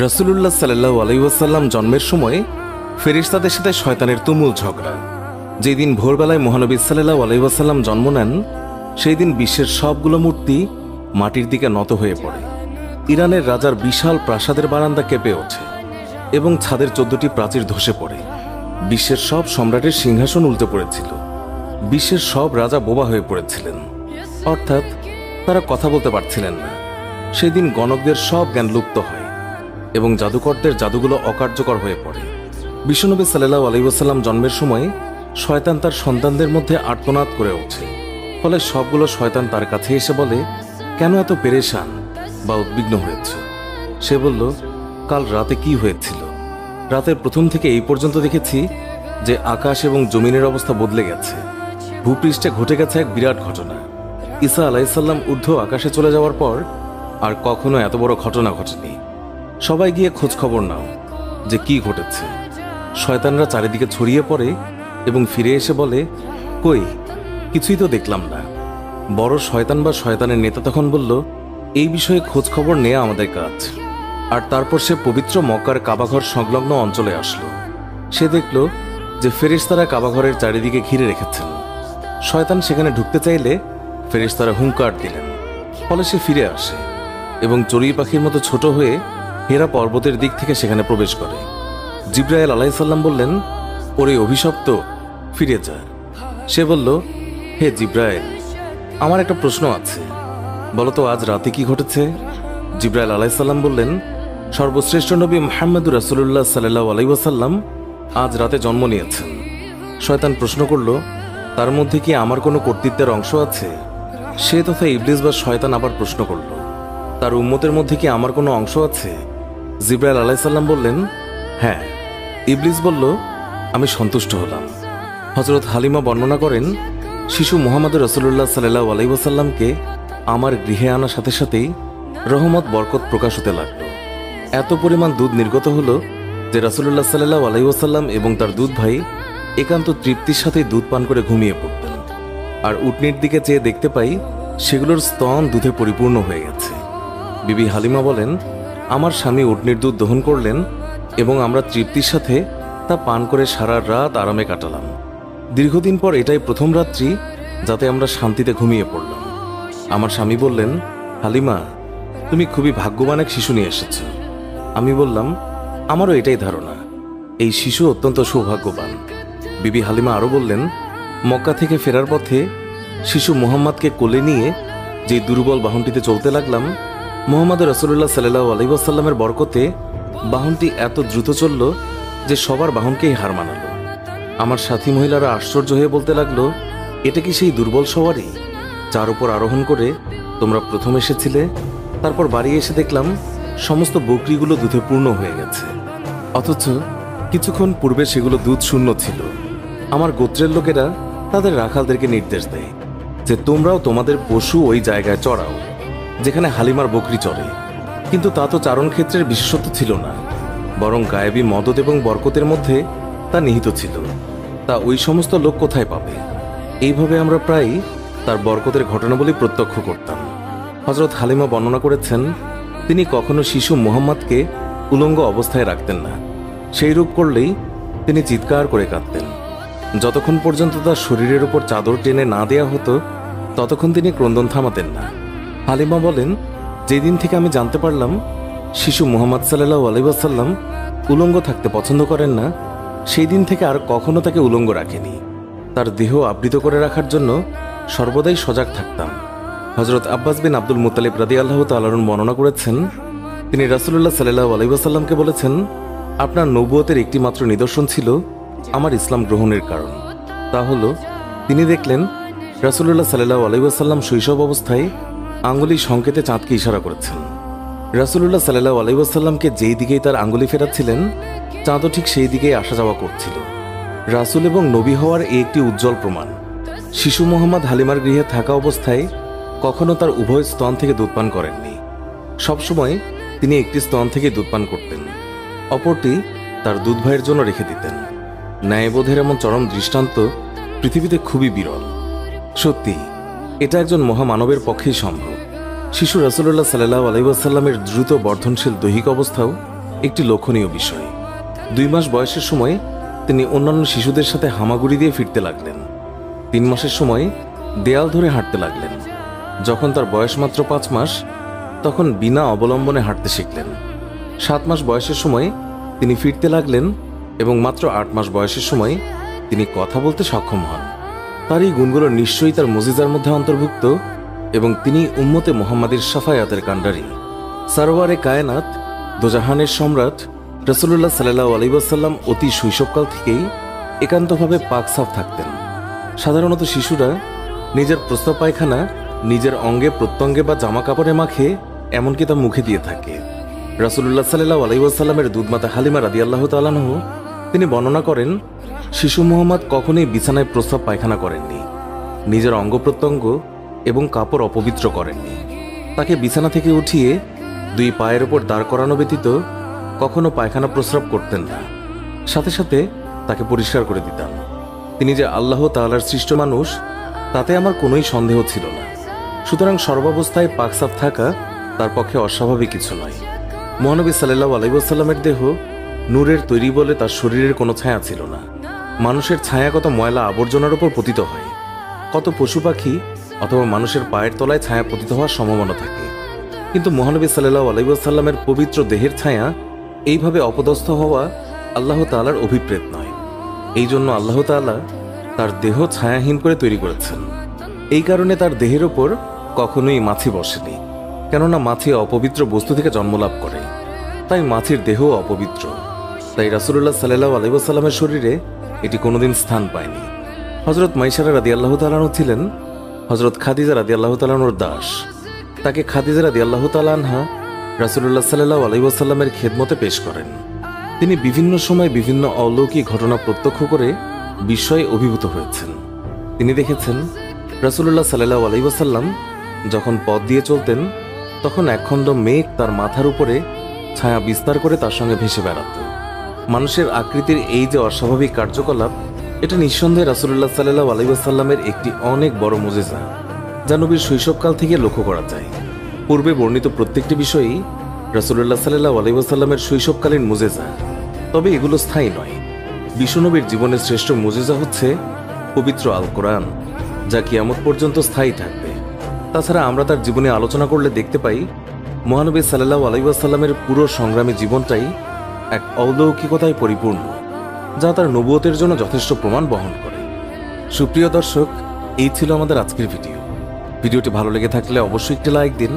রাসূলুল্লাহ সাল্লাল্লাহু আলাইহি ওয়াসাল্লাম জন্মের সময় ফেরেশতাদের সাথে শয়তানের তুমুল ঝগড়া। যেদিন ভোরবেলায় মহানবী সাল্লাল্লাহু আলাইহি ওয়াসাল্লাম জন্ম নেন, সেই দিন বিশ্বের সবগুলো মূর্তি মাটির দিকে নত হয়ে পড়ে। ইরানের রাজার বিশাল প্রাসাদের বারান্দা কেঁপে ওঠে এবং ছাদের 14টি প্রাচীর ধসে পড়ে। বিশ্বের সব সম্রাটের সিংহাসন উল্টে পড়েছিল। বিশ্বের সব রাজা বোবা হয়ে পড়েছিলেন, অর্থাৎ তারা কথা বলতে পারছিলেন না। সেদিন গণকদের সব জ্ঞান লুপ্ত হয় এবং জাদুকরদের জাদুগুলো অকার্যকর হয়ে পড়ে। বিশ্বনবী সাল্লাল্লাহু আলাইহি ওয়াসাল্লাম জন্মের সময় শয়তান তার সন্তানদের মধ্যে আর্তনাদ করে ওঠে। ফলে সবগুলো শয়তান তার কাছে এসে বলে, কেন এত পেরেশান বা উদ্বিগ্ন হয়েছ? সে বলল, কাল রাতে কি হয়েছিল? রাতের প্রথম থেকে এই পর্যন্ত দেখেছি যে আকাশ এবং জমিনের অবস্থা বদলে গেছে। ভূপৃষ্ঠে ঘটে গেছে এক বিরাট ঘটনা। ঈসা আলাইহিসসালাম ঊর্ধ্ব আকাশে চলে যাওয়ার পর আর কখনো এত বড় ঘটনা ঘটেনি। সবাই গিয়ে খোঁজ খবর নাও যে কি ঘটেছে। শয়তানরা চারিদিকে ছড়িয়ে পড়ে এবং ফিরে এসে বলে, কই, কিছুই তো দেখলাম না। বড় শয়তান বা শয়তানের নেতা তখন বলল, এই বিষয়ে খোঁজ খবর নেওয়া আমাদের কাজ। আর তারপর সে পবিত্র মক্কার কাবাঘর সংলগ্ন অঞ্চলে আসলো। সে দেখল যে ফেরেশতারা কাবাঘরের চারিদিকে ঘিরে রেখেছেন। শয়তান সেখানে ঢুকতে চাইলে ফেরেশতারা হুঙ্কার দিলেন। ফলে সে ফিরে আসে এবং চড়ুই পাখির মতো ছোট হয়ে হেরা পর্বতের দিক থেকে সেখানে প্রবেশ করে। জিবরাইল আলাইহিস সালাম বললেন, ওরে অভিশপ্ত, ফিরে যা। সে বলল, হে জিবরাইল, আমার একটা প্রশ্ন আছে, বলতো আজ রাতে কি ঘটেছে? জিবরাইল আলাইহিস সালাম বললেন, সর্বশ্রেষ্ঠ নবী মুহাম্মদুর রাসূলুল্লাহ সাল্লাল্লাহু আলাইহি ওয়াসাল্লাম আজ রাতে জন্ম নিয়েছেন। শয়তান প্রশ্ন করল, তার মধ্যে কি আমার কোনো কর্তৃত্বের অংশ আছে? সে তথা ইবলিস বা শয়তান আবার প্রশ্ন করল, তার উম্মতের মধ্যে কি আমার কোনো অংশ আছে? জিবরাইল আলাইহিস সালাম বললেন, হ্যাঁ। ইবলিস বলল, আমি সন্তুষ্ট হলাম। হযরত হালিমা বর্ণনা করেন, শিশু মুহাম্মদ রাসূলুল্লাহ সাল্লাল্লাহু আলাইহি ওয়াসাল্লামকে আমার গৃহে আনার সাথে সাথেই রহমত বরকত প্রকাশ হতে লাগল। এত পরিমাণ দুধ নির্গত হলো যে রাসূলুল্লাহ সাল্লাল্লাহু আলাইহি ওয়াসাল্লাম এবং তার দুধ ভাই একান্ত তৃপ্তির সাথে দুধ পান করে ঘুমিয়ে পড়তেন। আর উটনির দিকে চেয়ে দেখতে পাই সেগুলোর স্তন দুধে পরিপূর্ণ হয়ে গেছে। বিবি হালিমা বলেন, আমার স্বামী উটনির দুধ দহন করলেন এবং আমরা তৃপ্তির সাথে তা পান করে সারা রাত আরামে কাটালাম। দীর্ঘদিন পর এটাই প্রথম রাত্রি যাতে আমরা শান্তিতে ঘুমিয়ে পড়লাম। আমার স্বামী বললেন, হালিমা, তুমি খুবই ভাগ্যবান এক শিশু নিয়ে এসেছ। আমি বললাম, আমারও এটাই ধারণা, এই শিশু অত্যন্ত সৌভাগ্যবান। বিবি হালিমা আরও বললেন, মক্কা থেকে ফেরার পথে শিশু মুহাম্মদকে কোলে নিয়ে যে দুর্বল বাহনটিতে চলতে লাগলাম, মুহাম্মদ রাসূলুল্লাহ সাল্লাল্লাহু আলাইহি ওয়াসাল্লামের বরকতে বাহনটি এত দ্রুত চলল যে সবার বাহনকেই হার মানালো। আমার সাথী মহিলারা আশ্চর্য হয়ে বলতে লাগলো, এটা কি সেই দুর্বল সওয়ারি যার উপর আরোহণ করে তোমরা প্রথম এসেছিলে? তারপর বাড়ি এসে দেখলাম সমস্ত বকরিগুলো দুধে পূর্ণ হয়ে গেছে, অথচ কিছুক্ষণ পূর্বে সেগুলো দুধ শূন্য ছিল। আমার গোত্রের লোকেরা তাদের রাখালদেরকে নির্দেশ দেয় যে তোমরাও তোমাদের পশু ওই জায়গায় চড়াও যেখানে হালিমার বকরি চড়ে। কিন্তু তা তো চারণ ক্ষেত্রের বিশেষত্ব ছিল না, বরং গায়েবী মদদ এবং বরকতের মধ্যে তা নিহিত ছিল। তা ওই সমস্ত লোক কোথায় পাবে? এইভাবে আমরা প্রায় তার বরকতের ঘটনাবলী প্রত্যক্ষ করতাম। হযরত হালিমা বর্ণনা করেছেন, তিনি কখনো শিশু মুহাম্মদকে উলঙ্গ অবস্থায় রাখতেন না। সেই রূপ করলেই তিনি চিৎকার করে কাঁদতেন। যতক্ষণ পর্যন্ত তার শরীরের উপর চাদর টেনে না দেয়া হতো ততক্ষণ তিনি ক্রন্দন থামাতেন না। হালিমা বলেন, যেদিন থেকে আমি জানতে পারলাম শিশু মুহাম্মদ সাল্লাল্লাহু আলাইহি ওয়াসাল্লাম উলঙ্গ থাকতে পছন্দ করেন না, সেই দিন থেকে আর কখনো তাকে উলঙ্গ রাখেনি। তার দেহ আবৃত করে রাখার জন্য সর্বদাই সজাগ থাকতাম। হযরত আব্বাস বিন আব্দুল মুত্তালিব রাদিয়াল্লাহু তাআলা আনহু বর্ণনা করেছেন, তিনি রাসূলুল্লাহ সাল্লাল্লাহু আলাইহি ওয়াসাল্লামকে বলেছেন, আপনার নবুয়তের একটি মাত্র নিদর্শন ছিল আমার ইসলাম গ্রহণের কারণ। তা হলো, তিনি দেখলেন রাসূলুল্লাহ সাল্লাল্লাহু আলাইহি ওয়াসাল্লাম শৈশব অবস্থায় আঙ্গুলি সংকেতে চাঁদকে ইশারা করেছেন। রাসূলুল্লাহ সাল্লাল্লাহু আলাইহি ওয়াসাল্লামকে যেই দিকেই তার আঙ্গুলি ফেরাচ্ছিলেন চাঁদও ঠিক সেই দিকেই আসা যাওয়া করছিল। রাসূল এবং নবী হওয়ার এই একটি উজ্জ্বল প্রমাণ। শিশু মুহাম্মদ হালিমার গৃহে থাকা অবস্থায় কখনো তার উভয় স্তন থেকে দুধ পান করেননি। সবসময় তিনি একটি স্তন থেকে দুধ পান করতেন, অপরটি তার দুধ ভাইয়ের জন্য রেখে দিতেন। ন্যায়বোধের এমন চরম দৃষ্টান্ত পৃথিবীতে খুবই বিরল। সত্যি এটা একজন মহামানবের পক্ষেই সম্ভব। শিশু রাসূলুল্লাহ সাল্লাল্লাহু আলাইহি ওয়াসাল্লামের দ্রুত বর্ধনশীল দৈহিক অবস্থাও একটি লক্ষণীয় বিষয়। 2 মাস বয়সের সময় তিনি অন্যান্য শিশুদের সাথে হামাগুড়ি দিয়ে ফিরতে লাগলেন। 3 মাসের সময় দেয়াল ধরে হাঁটতে লাগলেন। যখন তার বয়স মাত্র 5 মাস, তখন বিনা অবলম্বনে হাঁটতে শিখলেন। 7 মাস বয়সের সময় তিনি ফিরতে লাগলেন এবং মাত্র 8 মাস বয়সের সময় তিনি কথা বলতে সক্ষম হন। তার এই গুণগুলো নিশ্চয়ই তার মুজিজার মধ্যে অন্তর্ভুক্ত এবং তিনি উম্মতে মুহাম্মাদের শাফায়াতের কাণ্ডারী। সারওয়ারে কায়নাত, দোজাহানের সম্রাট রাসূলুল্লাহ সাল্লাল্লাহু আলাইহি ওয়াসাল্লাম অতি শৈশবকাল থেকেই একান্তভাবে পাক সাফ থাকতেন। সাধারণত শিশুরা নিজের প্রস্রাব পায়খানা নিজের অঙ্গে প্রত্যঙ্গে বা জামা কাপড়ে মাখে, এমনকি তা মুখে দিয়ে থাকে। রাসূলুল্লাহ সাল্লাল্লাহু আলাইহি ওয়াসাল্লামের দুধমাতা হালিমা রাদিয়াল্লাহু তাআলা আনহা তিনি বর্ণনা করেন, শিশু মুহাম্মদ কখনোই বিছানায় প্রস্রাব পায়খানা করেননি, নিজের অঙ্গ প্রত্যঙ্গ এবং কাপড় অপবিত্র করেননি। তাকে বিছানা থেকে উঠিয়ে 2 পায়ের ওপর দাঁড় করানো ব্যতীত কখনো পায়খানা প্রস্রাব করতেন না। সাথে সাথে তাকে পরিষ্কার করে দিতাম। তিনি যে আল্লাহ তাআলার সৃষ্ট মানুষ, তাতে আমার কোনোই সন্দেহ ছিল না। সুতরাং সর্বাবস্থায় পাকসাফ থাকা তার পক্ষে অস্বাভাবিক কিছু নয়। মহানবী সাল্লাল্লাহু আলাইহি ওয়াসাল্লামের দেহ নূরের তৈরি বলে তার শরীরের কোনো ছায়া ছিল না। মানুষের ছায়া কত ময়লা আবর্জনার উপর পতিত হয়, কত পশু পাখি অথবা মানুষের পায়ের তলায় ছায়া পতিত হওয়ার সম্ভাবনা থাকে, কিন্তু মহানবী সাল্লাল্লাহু আলাইহি ওয়াসাল্লামের পবিত্র দেহের ছায়া এইভাবে অপদস্থ হওয়া আল্লাহ তাআলার অভিপ্রেত নয়। এই জন্য আল্লাহ তাআলা তার দেহ ছায়াহীন করে তৈরি করেছেন। এই কারণে তার দেহের ওপর কখনোই মাছি বসেনি, কেননা মাছি অপবিত্র বস্তু থেকে জন্মলাভ করে, তাই মাছির দেহ অপবিত্র। তাই রাসূলুল্লাহ সাল্লাল্লাহু আলাইহি ওয়াসাল্লামের শরীরে এটি কোনোদিন স্থান পায়নি। হযরত মাইসারা রাদিয়াল্লাহু তাআলা আনহা ছিলেন হযরত খাদিজা রাদিয়াল্লাহু তাআলা আনহার দাস। তাকে খাদিজা রাদিয়াল্লাহু তাআলা আনহা রাসূলুল্লাহ সাল্লাল্লাহু আলাইহি ওয়াসাল্লামের খেদমতে পেশ করেন। তিনি বিভিন্ন সময় বিভিন্ন অলৌকিক ঘটনা প্রত্যক্ষ করে বিস্ময়ে অভিভূত হয়েছেন। তিনি দেখেছেন রাসূলুল্লাহ সাল্লাল্লাহু আলাইহি ওয়াসাল্লাম যখন পথ দিয়ে চলতেন, তখন একখণ্ড মেঘ তার মাথার উপরে ছায়া বিস্তার করে তার সঙ্গে ভেসে বেড়াত। মানুষের আকৃতির এই যে অস্বাভাবিক কার্যকলাপ, এটা নিঃসন্দেহে রাসূলুল্লাহ সাল্লাল্লাহু আলাইহি ওয়াসাল্লামের একটি অনেক বড় মুজিজা, যা নবীর শৈশবকাল থেকে লক্ষ্য করা যায়। পূর্বে বর্ণিত প্রত্যেকটি বিষয়ই রাসূলুল্লাহ সাল্লাল্লাহু আলাইহি ওয়াসাল্লামের শৈশবকালীন মুজিজা, তবে এগুলো স্থায়ী নয়। বিশ্বনবীর জীবনের শ্রেষ্ঠ মুজিজা হচ্ছে পবিত্র আল কোরআন, যা কিয়ামত পর্যন্ত স্থায়ী থাকবে। তাছাড়া আমরা তার জীবনে আলোচনা করলে দেখতে পাই, মহানবী সাল্লাল্লাহু আলাইহি ওয়াসাল্লামের পুরো সংগ্রামী জীবনটাই এক অলৌকিকতায় পরিপূর্ণ, যা তার নবুয়তের জন্য যথেষ্ট প্রমাণ বহন করে। সুপ্রিয় দর্শক, এই ছিল আমাদের আজকের ভিডিওটি ভালো লেগে থাকলে অবশ্যই একটি লাইক দিন।